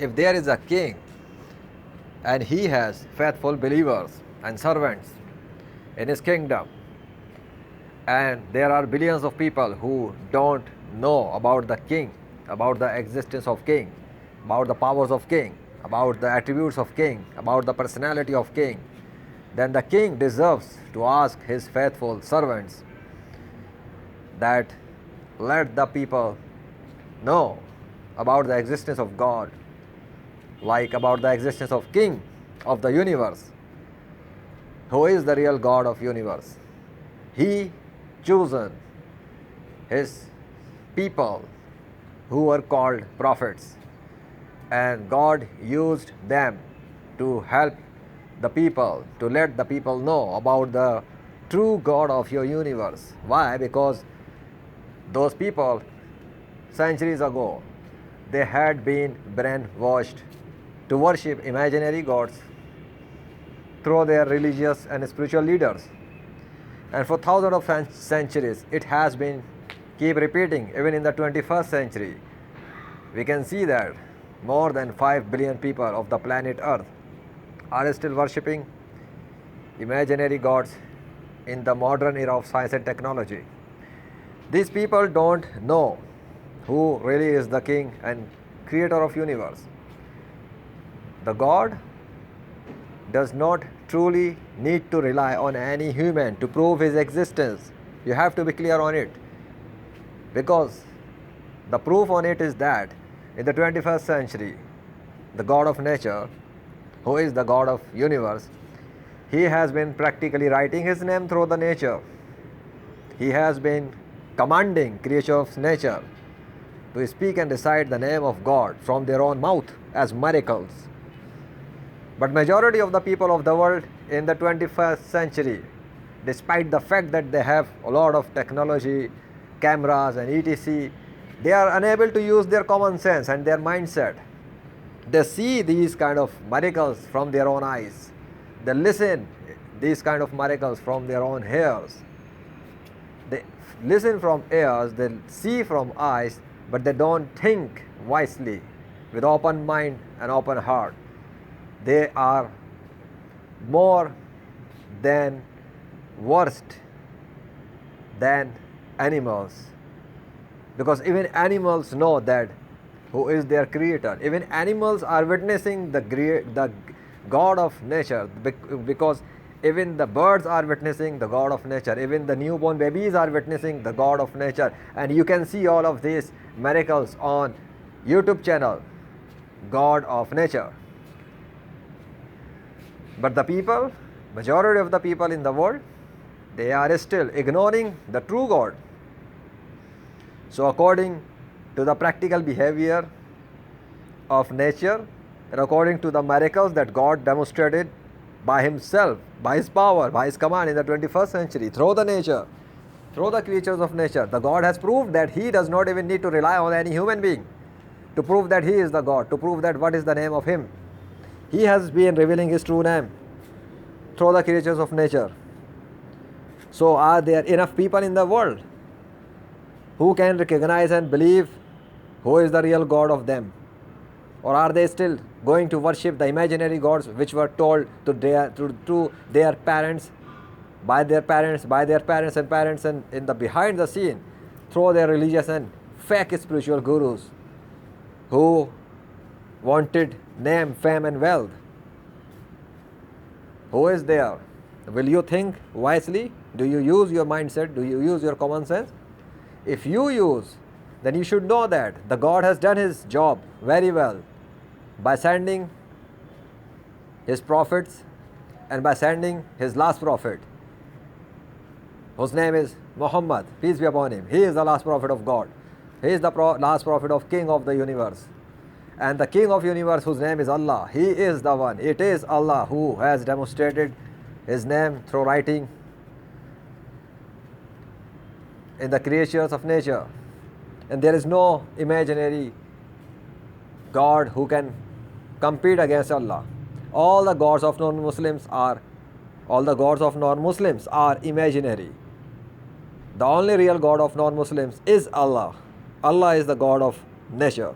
if there is a king and he has faithful believers and servants in his kingdom, and there are billions of people who don't know about the king, about the existence of king, about the powers of king, about the attributes of king, about the personality of king, then the king deserves to ask his faithful servants that let the people know about the existence of God, like about the existence of king of the universe, who is the real God of universe. He chosen his people who were called prophets, and God used them to help the people, to let the people know about the true God of your universe. Why? Because those people centuries ago, they had been brainwashed to worship imaginary gods through their religious and spiritual leaders. And for thousands of centuries, it has been keep repeating. Even in the 21st century, we can see that more than 5 billion people of the planet Earth are still worshipping imaginary gods in the modern era of science and technology. These people don't know who really is the king and creator of universe. The God does not truly need to rely on any human to prove his existence. You have to be clear on it, because the proof on it is that in the 21st century, the God of nature, who is the God of universe, he has been practically writing his name through the nature. He has been commanding creatures of nature to speak and recite the name of God from their own mouth as miracles. But majority of the people of the world in the 21st century, despite the fact that they have a lot of technology, cameras and etc., they are unable to use their common sense and their mindset. They see these kind of miracles from their own eyes. They listen these kind of miracles from their own ears. They listen from ears, they see from eyes, but they don't think wisely with open mind and open heart. They are more than worst than animals, because even animals know that who is their creator. Even animals are witnessing the God of nature, because even the birds are witnessing the God of nature. Even the newborn babies are witnessing the God of nature. And you can see all of these miracles on YouTube channel, God of nature. But the people, majority of the people in the world, they are still ignoring the true God. So according to the practical behavior of nature, and according to the miracles that God demonstrated by himself, by his power, by his command in the 21st century, through the nature, through the creatures of nature, the God has proved that he does not even need to rely on any human being to prove that he is the God, to prove that what is the name of him. He has been revealing his true name through the creatures of nature. So are there enough people in the world who can recognize and believe who is the real God of them? Or are they still going to worship the imaginary gods which were told to their parents, by their parents and parents, and in the behind the scene through their religious and fake spiritual gurus who wanted name, fame and wealth? Who is there? Will you think wisely? Do you use your mindset? Do you use your common sense? If you use, then you should know that the God has done his job very well by sending his prophets and by sending his last prophet, whose name is Muhammad, peace be upon him. He is the last prophet of God. He is the last prophet of King of the universe. And the King of universe, whose name is Allah, he is the one. It is Allah who has demonstrated his name through writing in the creatures of nature. And there is no imaginary God who can compete against Allah. All the gods of non-Muslims are imaginary. The only real God of non-Muslims is Allah. Allah is the God of nature.